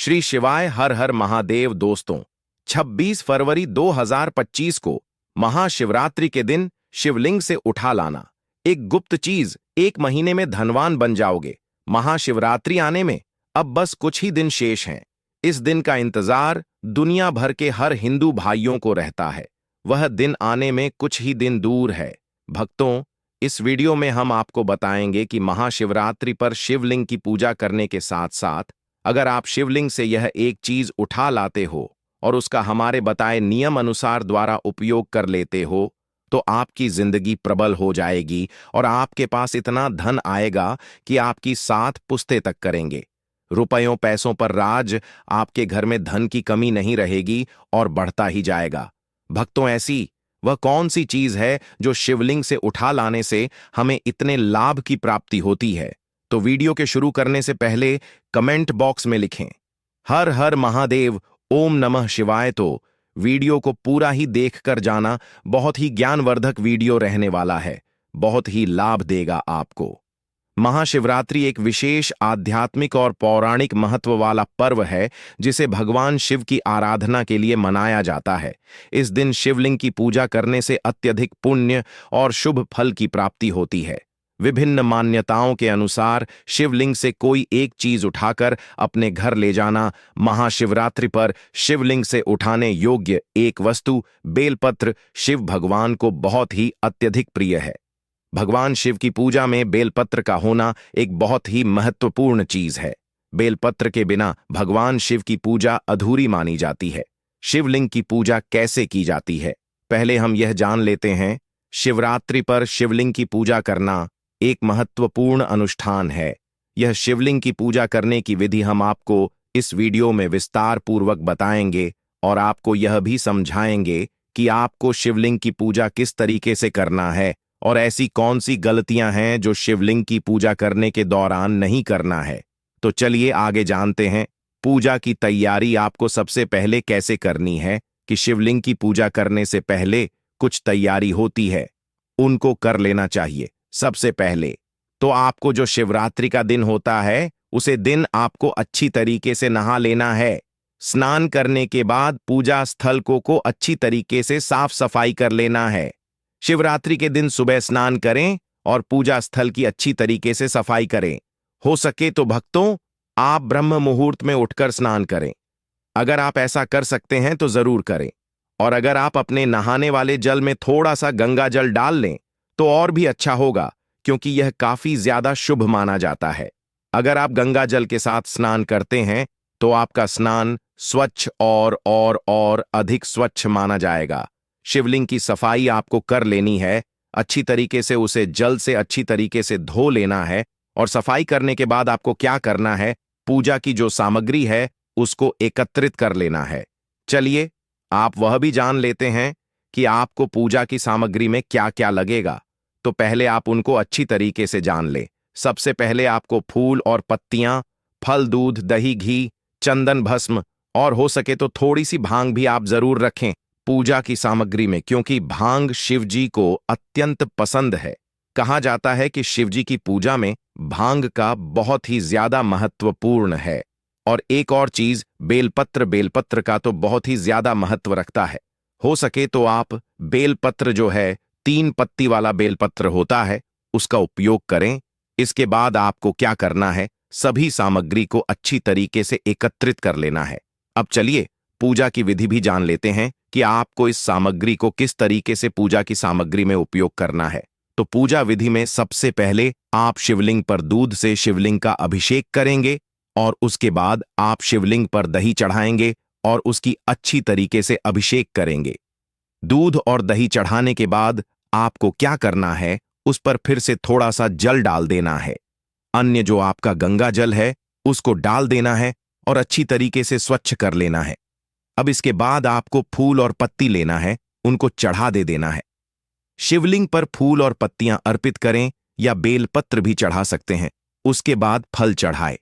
श्री शिवाय हर हर महादेव। दोस्तों, 26 फरवरी 2025 को महाशिवरात्रि के दिन शिवलिंग से उठा लाना एक गुप्त चीज। 1 महीने में धनवान बन जाओगे। महाशिवरात्रि आने में अब बस कुछ ही दिन शेष हैं। इस दिन का इंतजार दुनिया भर के हर हिंदू भाइयों को रहता है। वह दिन आने में कुछ ही दिन दूर है। भक्तों, इस वीडियो में हम आपको बताएंगे कि महाशिवरात्रि पर शिवलिंग की पूजा करने के साथ साथ अगर आप शिवलिंग से यह एक चीज उठा लाते हो और उसका हमारे बताए नियम अनुसार द्वारा उपयोग कर लेते हो तो आपकी जिंदगी प्रबल हो जाएगी और आपके पास इतना धन आएगा कि आपकी 7 पुश्तें तक करेंगे। रुपयों पैसों पर राज, आपके घर में धन की कमी नहीं रहेगी और बढ़ता ही जाएगा। भक्तों, ऐसी वह कौन सी चीज है जो शिवलिंग से उठा लाने से हमें इतने लाभ की प्राप्ति होती है? तो वीडियो के शुरू करने से पहले कमेंट बॉक्स में लिखें हर हर महादेव, ओम नमः शिवाय। तो वीडियो को पूरा ही देखकर जाना। बहुत ही ज्ञानवर्धक वीडियो रहने वाला है, बहुत ही लाभ देगा आपको। महाशिवरात्रि एक विशेष आध्यात्मिक और पौराणिक महत्व वाला पर्व है जिसे भगवान शिव की आराधना के लिए मनाया जाता है। इस दिन शिवलिंग की पूजा करने से अत्यधिक पुण्य और शुभ फल की प्राप्ति होती है। विभिन्न मान्यताओं के अनुसार शिवलिंग से कोई एक चीज उठाकर अपने घर ले जाना महाशिवरात्रि पर शिवलिंग से उठाने योग्य एक वस्तु बेलपत्र शिव भगवान को बहुत ही अत्यधिक प्रिय है। भगवान शिव की पूजा में बेलपत्र का होना एक बहुत ही महत्वपूर्ण चीज है। बेलपत्र के बिना भगवान शिव की पूजा अधूरी मानी जाती है। शिवलिंग की पूजा कैसे की जाती है, पहले हम यह जान लेते हैं। शिवरात्रि पर शिवलिंग की पूजा करना एक महत्वपूर्ण अनुष्ठान है। यह शिवलिंग की पूजा करने की विधि हम आपको इस वीडियो में विस्तार पूर्वक बताएंगे और आपको यह भी समझाएंगे कि आपको शिवलिंग की पूजा किस तरीके से करना है और ऐसी कौन सी गलतियां हैं जो शिवलिंग की पूजा करने के दौरान नहीं करना है। तो चलिए आगे जानते हैं। पूजा की तैयारी आपको सबसे पहले कैसे करनी है कि शिवलिंग की पूजा करने से पहले कुछ तैयारी होती है, उनको कर लेना चाहिए। सबसे पहले तो आपको जो शिवरात्रि का दिन होता है उसे दिन आपको अच्छी तरीके से नहा लेना है। स्नान करने के बाद पूजा स्थल को अच्छी तरीके से साफ सफाई कर लेना है। शिवरात्रि के दिन सुबह स्नान करें और पूजा स्थल की अच्छी तरीके से सफाई करें। हो सके तो भक्तों, आप ब्रह्म मुहूर्त में उठकर स्नान करें। अगर आप ऐसा कर सकते हैं तो जरूर करें। और अगर आप अपने नहाने वाले जल में थोड़ा सा गंगा जल डाल लें तो और भी अच्छा होगा, क्योंकि यह काफी ज्यादा शुभ माना जाता है। अगर आप गंगा जल के साथ स्नान करते हैं तो आपका स्नान स्वच्छ और अधिक स्वच्छ माना जाएगा। शिवलिंग की सफाई आपको कर लेनी है। अच्छी तरीके से उसे जल से अच्छी तरीके से धो लेना है। और सफाई करने के बाद आपको क्या करना है, पूजा की जो सामग्री है उसको एकत्रित कर लेना है। चलिए आप वह भी जान लेते हैं कि आपको पूजा की सामग्री में क्या क्या लगेगा। तो पहले आप उनको अच्छी तरीके से जान लें। सबसे पहले आपको फूल और पत्तियां, फल, दूध, दही, घी, चंदन, भस्म और हो सके तो थोड़ी सी भांग भी आप जरूर रखें पूजा की सामग्री में, क्योंकि भांग शिव जी को अत्यंत पसंद है। कहा जाता है कि शिव जी की पूजा में भांग का बहुत ही ज्यादा महत्वपूर्ण है। और एक और चीज, बेलपत्र का तो बहुत ही ज्यादा महत्व रखता है। हो सके तो आप बेलपत्र जो है 3 पत्ती वाला बेलपत्र होता है उसका उपयोग करें। इसके बाद आपको क्या करना है, सभी सामग्री को अच्छी तरीके से एकत्रित कर लेना है। अब चलिए पूजा की विधि भी जान लेते हैं कि आपको इस सामग्री को किस तरीके से पूजा की सामग्री में उपयोग करना है। तो पूजा विधि में सबसे पहले आप शिवलिंग पर दूध से शिवलिंग का अभिषेक करेंगे और उसके बाद आप शिवलिंग पर दही चढ़ाएंगे और उसकी अच्छी तरीके से अभिषेक करेंगे। दूध और दही चढ़ाने के बाद आपको क्या करना है, उस पर फिर से थोड़ा सा जल डाल देना है। अन्य जो आपका गंगा जल है उसको डाल देना है और अच्छी तरीके से स्वच्छ कर लेना है। अब इसके बाद आपको फूल और पत्ती लेना है, उनको चढ़ा दे देना है। शिवलिंग पर फूल और पत्तियां अर्पित करें या बेलपत्र भी चढ़ा सकते हैं। उसके बाद फल चढ़ाए।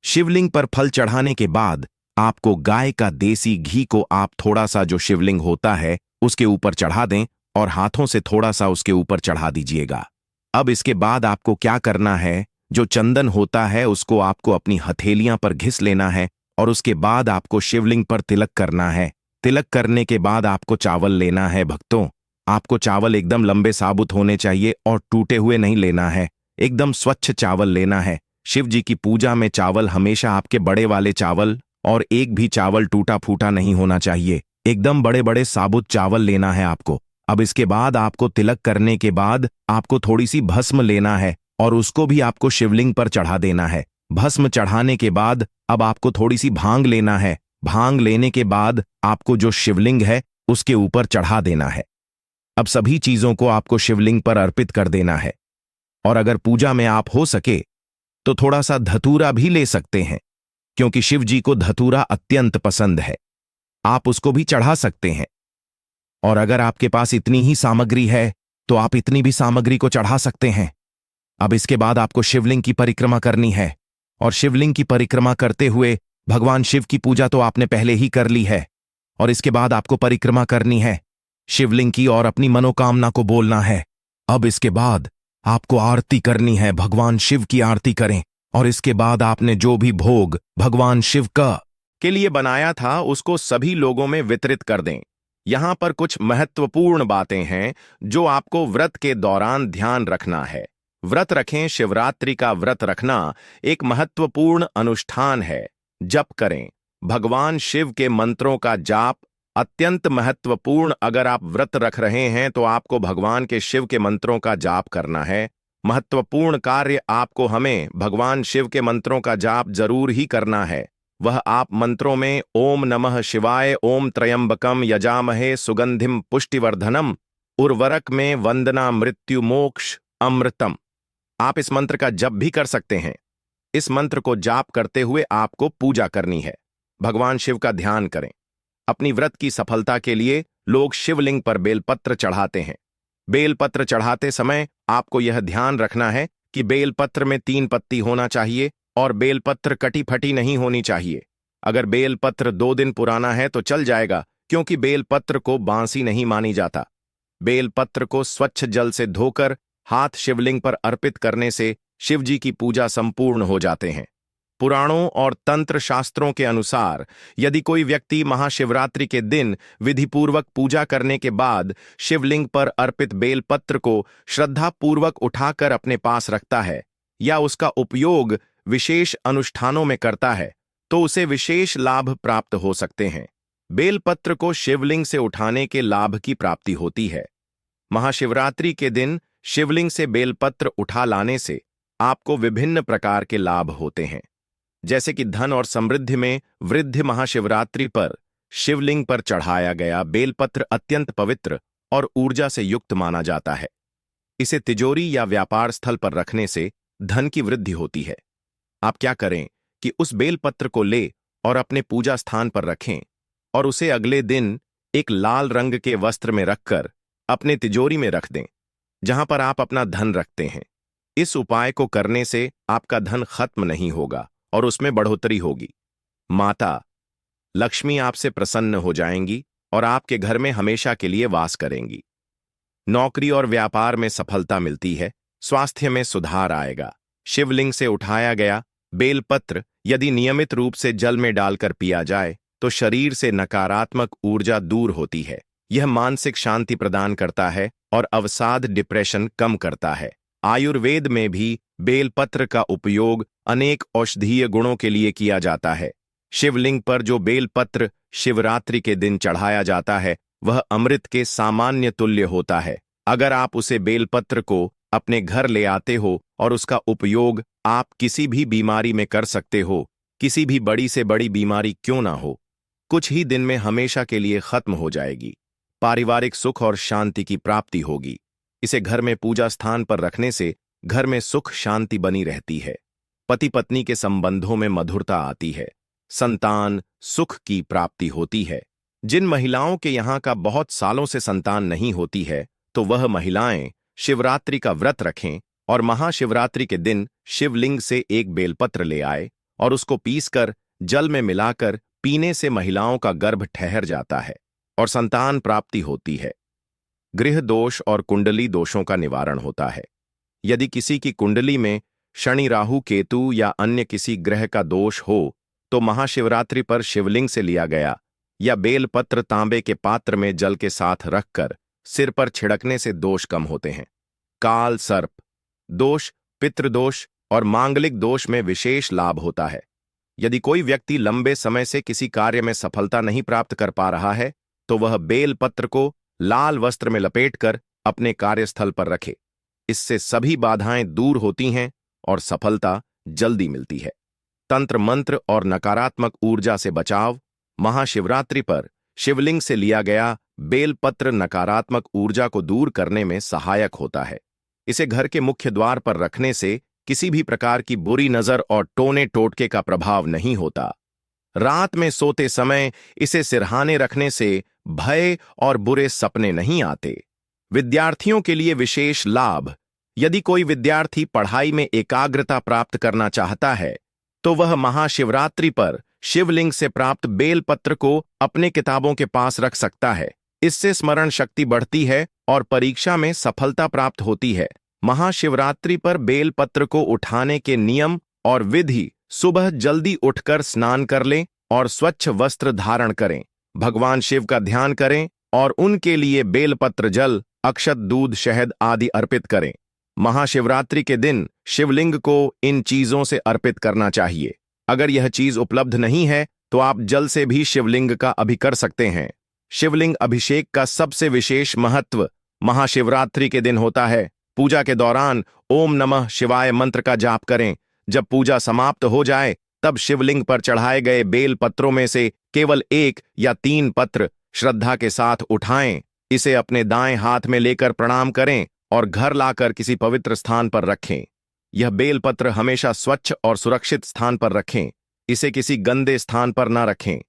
शिवलिंग पर फल चढ़ाने के बाद आपको गाय का देसी घी को आप थोड़ा सा जो शिवलिंग होता है उसके ऊपर चढ़ा दें और हाथों से थोड़ा सा उसके ऊपर चढ़ा दीजिएगा। अब इसके बाद आपको क्या करना है, जो चंदन होता है उसको आपको अपनी हथेलियां पर घिस लेना है और उसके बाद आपको शिवलिंग पर तिलक करना है। तिलक करने के बाद आपको चावल लेना है भक्तों। आपको चावल एकदम लंबे साबुत होने चाहिए और टूटे हुए नहीं लेना है। एकदम स्वच्छ चावल लेना है। शिव जी की पूजा में चावल हमेशा आपके बड़े वाले चावल, और एक भी चावल टूटा फूटा नहीं होना चाहिए। एकदम बड़े बड़े साबुत चावल लेना है आपको। अब इसके बाद आपको तिलक करने के बाद आपको थोड़ी सी भस्म लेना है और उसको भी आपको शिवलिंग पर चढ़ा देना है। भस्म चढ़ाने के बाद अब आपको थोड़ी सी भांग लेना है। भांग लेने के बाद आपको जो शिवलिंग है उसके ऊपर चढ़ा देना है। अब सभी चीजों को आपको शिवलिंग पर अर्पित कर देना है। और अगर पूजा में आप हो सके तो थोड़ा सा धतूरा भी ले सकते हैं, क्योंकि शिव जी को धतूरा अत्यंत पसंद है। आप उसको भी चढ़ा सकते हैं। और अगर आपके पास इतनी ही सामग्री है तो आप इतनी भी सामग्री को चढ़ा सकते हैं। अब इसके बाद आपको शिवलिंग की परिक्रमा करनी है। और शिवलिंग की परिक्रमा करते हुए भगवान शिव की पूजा तो आपने पहले ही कर ली है, और इसके बाद आपको परिक्रमा करनी है शिवलिंग की और अपनी मनोकामना को बोलना है। अब इसके बाद आपको आरती करनी है। भगवान शिव की आरती करें और इसके बाद आपने जो भी भोग भगवान शिव का के लिए बनाया था उसको सभी लोगों में वितरित कर दें। यहां पर कुछ महत्वपूर्ण बातें हैं जो आपको व्रत के दौरान ध्यान रखना है। व्रत रखें। शिवरात्रि का व्रत रखना एक महत्वपूर्ण अनुष्ठान है। जप करें। भगवान शिव के मंत्रों का जाप अत्यंत महत्वपूर्ण। अगर आप व्रत रख रहे हैं तो आपको भगवान के शिव के मंत्रों का जाप करना है। महत्वपूर्ण कार्य आपको हमें भगवान शिव के मंत्रों का जाप जरूर ही करना है। वह आप मंत्रों में ओम नमः शिवाय, ओम त्र्यंबकम यजामहे सुगंधिम पुष्टिवर्धनम, उर्वरक में वंदना मृत्यु मोक्ष अमृतम। आप इस मंत्र का जप भी कर सकते हैं। इस मंत्र को जाप करते हुए आपको पूजा करनी है। भगवान शिव का ध्यान करें। अपनी व्रत की सफलता के लिए लोग शिवलिंग पर बेलपत्र चढ़ाते हैं। बेलपत्र चढ़ाते समय आपको यह ध्यान रखना है कि बेलपत्र में 3 पत्ती होना चाहिए और बेलपत्र कटी फटी नहीं होनी चाहिए। अगर बेलपत्र 2 दिन पुराना है तो चल जाएगा, क्योंकि बेलपत्र को बांसी नहीं मानी जाता। बेलपत्र को स्वच्छ जल से धोकर हाथ शिवलिंग पर अर्पित करने से शिव जी की पूजा संपूर्ण हो जाते हैं। पुराणों और तंत्र शास्त्रों के अनुसार यदि कोई व्यक्ति महाशिवरात्रि के दिन विधिपूर्वक पूजा करने के बाद शिवलिंग पर अर्पित बेलपत्र को श्रद्धापूर्वक उठाकर अपने पास रखता है या उसका उपयोग विशेष अनुष्ठानों में करता है, तो उसे विशेष लाभ प्राप्त हो सकते हैं। बेलपत्र को शिवलिंग से उठाने के लाभ की प्राप्ति होती है। महाशिवरात्रि के दिन शिवलिंग से बेलपत्र उठा लाने से आपको विभिन्न प्रकार के लाभ होते हैं, जैसे कि धन और समृद्धि में वृद्धि। महाशिवरात्रि पर शिवलिंग पर चढ़ाया गया बेलपत्र अत्यंत पवित्र और ऊर्जा से युक्त माना जाता है। इसे तिजोरी या व्यापार स्थल पर रखने से धन की वृद्धि होती है। आप क्या करें कि उस बेलपत्र को ले और अपने पूजा स्थान पर रखें और उसे अगले दिन एक लाल रंग के वस्त्र में रखकर अपने तिजोरी में रख दें, जहां पर आप अपना धन रखते हैं। इस उपाय को करने से आपका धन खत्म नहीं होगा और उसमें बढ़ोतरी होगी। माता लक्ष्मी आपसे प्रसन्न हो जाएंगी और आपके घर में हमेशा के लिए वास करेंगी। नौकरी और व्यापार में सफलता मिलती है। स्वास्थ्य में सुधार आएगा। शिवलिंग से उठाया गया बेलपत्र यदि नियमित रूप से जल में डालकर पिया जाए तो शरीर से नकारात्मक ऊर्जा दूर होती है। यह मानसिक शांति प्रदान करता है और अवसाद डिप्रेशन कम करता है। आयुर्वेद में भी बेलपत्र का उपयोग अनेक औषधीय गुणों के लिए किया जाता है। शिवलिंग पर जो बेलपत्र शिवरात्रि के दिन चढ़ाया जाता है वह अमृत के सामान्य तुल्य होता है। अगर आप उसे बेलपत्र को अपने घर ले आते हो और उसका उपयोग आप किसी भी बीमारी में कर सकते हो, किसी भी बड़ी से बड़ी बीमारी क्यों ना हो, कुछ ही दिन में हमेशा के लिए खत्म हो जाएगी। पारिवारिक सुख और शांति की प्राप्ति होगी। इसे घर में पूजा स्थान पर रखने से घर में सुख शांति बनी रहती है। पति पत्नी के संबंधों में मधुरता आती है। संतान सुख की प्राप्ति होती है। जिन महिलाओं के यहाँ का बहुत सालों से संतान नहीं होती है तो वह महिलाएं शिवरात्रि का व्रत रखें और महाशिवरात्रि के दिन शिवलिंग से एक बेलपत्र ले आए और उसको पीसकर जल में मिलाकर पीने से महिलाओं का गर्भ ठहर जाता है और संतान प्राप्ति होती है। गृह दोष और कुंडली दोषों का निवारण होता है। यदि किसी की कुंडली में शनि राहु केतु या अन्य किसी ग्रह का दोष हो तो महाशिवरात्रि पर शिवलिंग से लिया गया या बेलपत्र तांबे के पात्र में जल के साथ रखकर सिर पर छिड़कने से दोष कम होते हैं। काल सर्प दोष, पितृदोष और मांगलिक दोष में विशेष लाभ होता है। यदि कोई व्यक्ति लंबे समय से किसी कार्य में सफलता नहीं प्राप्त कर पा रहा है तो वह बेलपत्र को लाल वस्त्र में लपेटकर अपने कार्यस्थल पर रखे। इससे सभी बाधाएं दूर होती हैं और सफलता जल्दी मिलती है। तंत्र मंत्र और नकारात्मक ऊर्जा से बचाव। महाशिवरात्रि पर शिवलिंग से लिया गया बेलपत्र नकारात्मक ऊर्जा को दूर करने में सहायक होता है। इसे घर के मुख्य द्वार पर रखने से किसी भी प्रकार की बुरी नजर और टोने टोटके का प्रभाव नहीं होता। रात में सोते समय इसे सिरहाने रखने से भय और बुरे सपने नहीं आते। विद्यार्थियों के लिए विशेष लाभ। यदि कोई विद्यार्थी पढ़ाई में एकाग्रता प्राप्त करना चाहता है तो वह महाशिवरात्रि पर शिवलिंग से प्राप्त बेलपत्र को अपने किताबों के पास रख सकता है। इससे स्मरण शक्ति बढ़ती है और परीक्षा में सफलता प्राप्त होती है। महाशिवरात्रि पर बेलपत्र को उठाने के नियम और विधि। सुबह जल्दी उठकर स्नान कर लें और स्वच्छ वस्त्र धारण करें। भगवान शिव का ध्यान करें और उनके लिए बेलपत्र, जल, अक्षत, दूध, शहद आदि अर्पित करें। महाशिवरात्रि के दिन शिवलिंग को इन चीजों से अर्पित करना चाहिए। अगर यह चीज उपलब्ध नहीं है तो आप जल से भी शिवलिंग का अभिषेक कर सकते हैं। शिवलिंग अभिषेक का सबसे विशेष महत्व महाशिवरात्रि के दिन होता है। पूजा के दौरान ओम नमः शिवाय मंत्र का जाप करें। जब पूजा समाप्त हो जाए तब शिवलिंग पर चढ़ाए गए बेल पत्रों में से केवल 1 या 3 पत्र श्रद्धा के साथ उठाएं। इसे अपने दाएं हाथ में लेकर प्रणाम करें और घर लाकर किसी पवित्र स्थान पर रखें। यह बेलपत्र हमेशा स्वच्छ और सुरक्षित स्थान पर रखें। इसे किसी गंदे स्थान पर न रखें।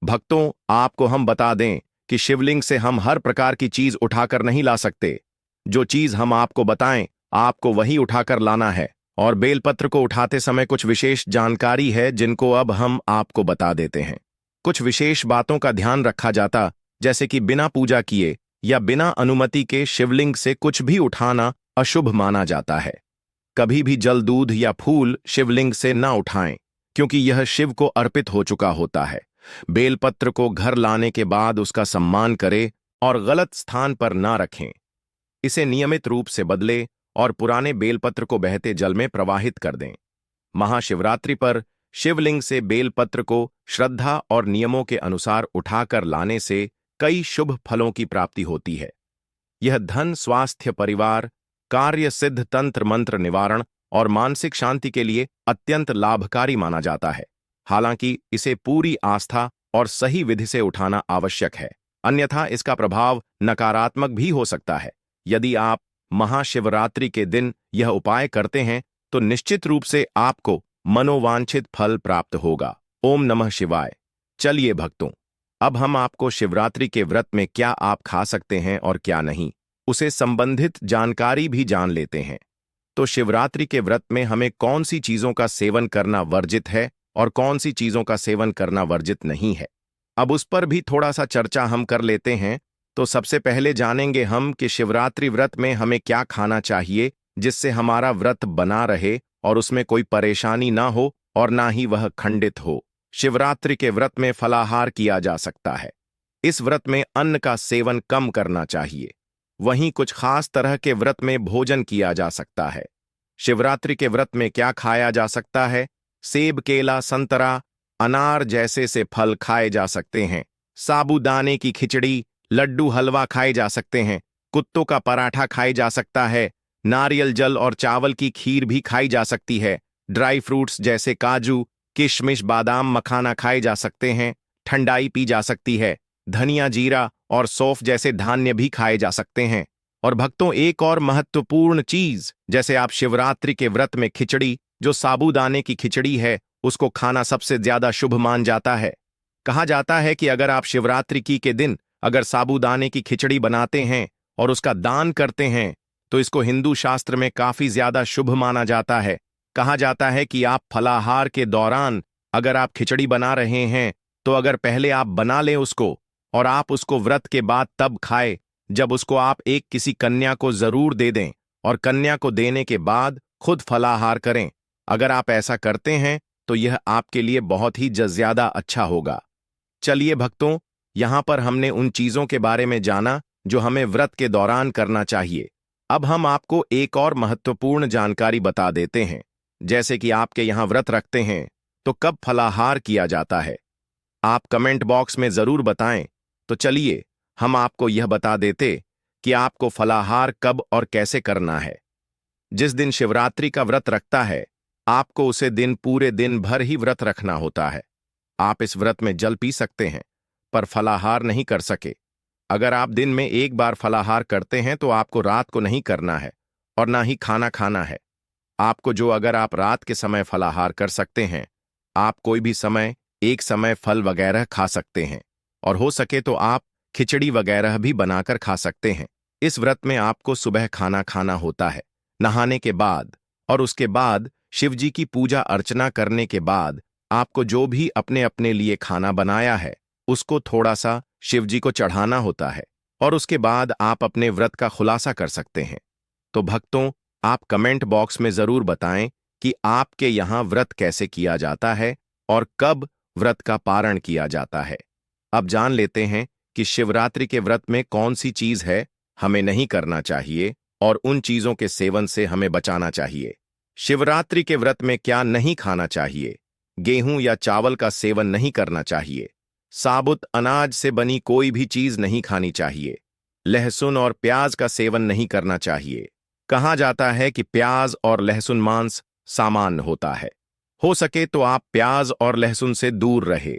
भक्तों, आपको हम बता दें कि शिवलिंग से हम हर प्रकार की चीज उठाकर नहीं ला सकते। जो चीज हम आपको बताएं, आपको वही उठाकर लाना है। और बेलपत्र को उठाते समय कुछ विशेष जानकारी है जिनको अब हम आपको बता देते हैं। कुछ विशेष बातों का ध्यान रखा जाता, जैसे कि बिना पूजा किए या बिना अनुमति के शिवलिंग से कुछ भी उठाना अशुभ माना जाता है। कभी भी जल, दूध या फूल शिवलिंग से न उठाएं, क्योंकि यह शिव को अर्पित हो चुका होता है। बेलपत्र को घर लाने के बाद उसका सम्मान करें और गलत स्थान पर न रखें। इसे नियमित रूप से बदलें और पुराने बेलपत्र को बहते जल में प्रवाहित कर दें। महाशिवरात्रि पर शिवलिंग से बेलपत्र को श्रद्धा और नियमों के अनुसार उठाकर लाने से कई शुभ फलों की प्राप्ति होती है। यह धन, स्वास्थ्य, परिवार, कार्य सिद्ध, तंत्र मंत्र निवारण और मानसिक शांति के लिए अत्यंत लाभकारी माना जाता है। हालांकि इसे पूरी आस्था और सही विधि से उठाना आवश्यक है, अन्यथा इसका प्रभाव नकारात्मक भी हो सकता है। यदि आप महाशिवरात्रि के दिन यह उपाय करते हैं तो निश्चित रूप से आपको मनोवांछित फल प्राप्त होगा। ओम नमः शिवाय। चलिए भक्तों, अब हम आपको शिवरात्रि के व्रत में क्या आप खा सकते हैं और क्या नहीं, उसे संबंधित जानकारी भी जान लेते हैं। तो शिवरात्रि के व्रत में हमें कौन सी चीजों का सेवन करना वर्जित है और कौन सी चीजों का सेवन करना वर्जित नहीं है, अब उस पर भी थोड़ा सा चर्चा हम कर लेते हैं। तो सबसे पहले जानेंगे हम कि शिवरात्रि व्रत में हमें क्या खाना चाहिए जिससे हमारा व्रत बना रहे और उसमें कोई परेशानी ना हो और ना ही वह खंडित हो। शिवरात्रि के व्रत में फलाहार किया जा सकता है। इस व्रत में अन्न का सेवन कम करना चाहिए। वहीं कुछ खास तरह के व्रत में भोजन किया जा सकता है। शिवरात्रि के व्रत में क्या खाया जा सकता है? सेब, केला, संतरा, अनार जैसे से फल खाए जा सकते हैं। साबूदाने की खिचड़ी, लड्डू, हलवा खाए जा सकते हैं। कुत्तों का पराठा खाया जा सकता है। नारियल जल और चावल की खीर भी खाई जा सकती है। ड्राई फ्रूट्स जैसे काजू, किशमिश, बादाम, मखाना खाए जा सकते हैं। ठंडाई पी जा सकती है। धनिया, जीरा और सौंफ जैसे धान्य भी खाए जा सकते हैं। और भक्तों, एक और महत्वपूर्ण चीज, जैसे आप शिवरात्रि के व्रत में खिचड़ी, जो साबूदाने की खिचड़ी है, उसको खाना सबसे ज्यादा शुभ मान जाता है। कहा जाता है कि अगर आप शिवरात्रि के दिन अगर साबूदाने की खिचड़ी बनाते हैं और उसका दान करते हैं तो इसको हिंदू शास्त्र में काफी ज्यादा शुभ माना जाता है। कहा जाता है कि आप फलाहार के दौरान अगर आप खिचड़ी बना रहे हैं तो अगर पहले आप बना लें उसको और आप उसको व्रत के बाद तब खाएं, जब उसको आप एक किसी कन्या को जरूर दे दें और कन्या को देने के बाद खुद फलाहार करें। अगर आप ऐसा करते हैं तो यह आपके लिए बहुत ही ज्यादा अच्छा होगा। चलिए भक्तों, यहाँ पर हमने उन चीजों के बारे में जाना जो हमें व्रत के दौरान करना चाहिए। अब हम आपको एक और महत्वपूर्ण जानकारी बता देते हैं। जैसे कि आपके यहाँ व्रत रखते हैं तो कब फलाहार किया जाता है, आप कमेंट बॉक्स में जरूर बताएं। तो चलिए हम आपको यह बता देते कि आपको फलाहार कब और कैसे करना है। जिस दिन शिवरात्रि का व्रत रखता है, आपको उसे दिन पूरे दिन भर ही व्रत रखना होता है। आप इस व्रत में जल पी सकते हैं पर फलाहार नहीं कर सके। अगर आप दिन में एक बार फलाहार करते हैं तो आपको रात को नहीं करना है और ना ही खाना खाना है। आपको जो अगर आप रात के समय फलाहार कर सकते हैं, आप कोई भी समय एक समय फल वगैरह खा सकते हैं और हो सके तो आप खिचड़ी वगैरह भी बनाकर खा सकते हैं। इस व्रत में आपको सुबह खाना खाना होता है नहाने के बाद, और उसके बाद शिवजी की पूजा अर्चना करने के बाद आपको जो भी अपने अपने लिए खाना बनाया है उसको थोड़ा सा शिवजी को चढ़ाना होता है और उसके बाद आप अपने व्रत का खुलासा कर सकते हैं। तो भक्तों, आप कमेंट बॉक्स में जरूर बताएं कि आपके यहाँ व्रत कैसे किया जाता है और कब व्रत का पारण किया जाता है। अब जान लेते हैं कि शिवरात्रि के व्रत में कौन सी चीज है हमें नहीं करना चाहिए और उन चीजों के सेवन से हमें बचाना चाहिए। शिवरात्रि के व्रत में क्या नहीं खाना चाहिए? गेहूं या चावल का सेवन नहीं करना चाहिए। साबुत अनाज से बनी कोई भी चीज नहीं खानी चाहिए। लहसुन और प्याज का सेवन नहीं करना चाहिए। कहा जाता है कि प्याज और लहसुन मांस सामान्य होता है। हो सके तो आप प्याज और लहसुन से दूर रहे।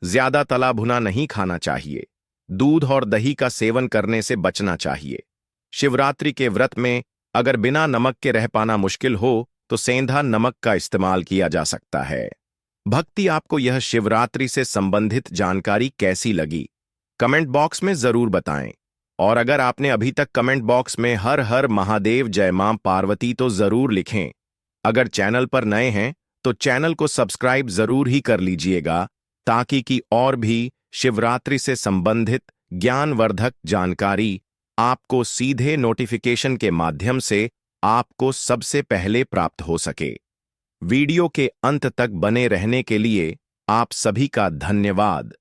ज्यादा तला भुना नहीं खाना चाहिए। दूध और दही का सेवन करने से बचना चाहिए। शिवरात्रि के व्रत में अगर बिना नमक के रह पाना मुश्किल हो तो सेंधा नमक का इस्तेमाल किया जा सकता है। भक्ति, आपको यह शिवरात्रि से संबंधित जानकारी कैसी लगी? कमेंट बॉक्स में जरूर बताएं। और अगर आपने अभी तक कमेंट बॉक्स में हर हर महादेव जय मां पार्वती तो जरूर लिखें। अगर चैनल पर नए हैं तो चैनल को सब्सक्राइब जरूर ही कर लीजिएगा ताकि कि और भी शिवरात्रि से संबंधित ज्ञानवर्धक जानकारी आपको सीधे नोटिफिकेशन के माध्यम से आपको सबसे पहले प्राप्त हो सके। वीडियो के अंत तक बने रहने के लिए आप सभी का धन्यवाद।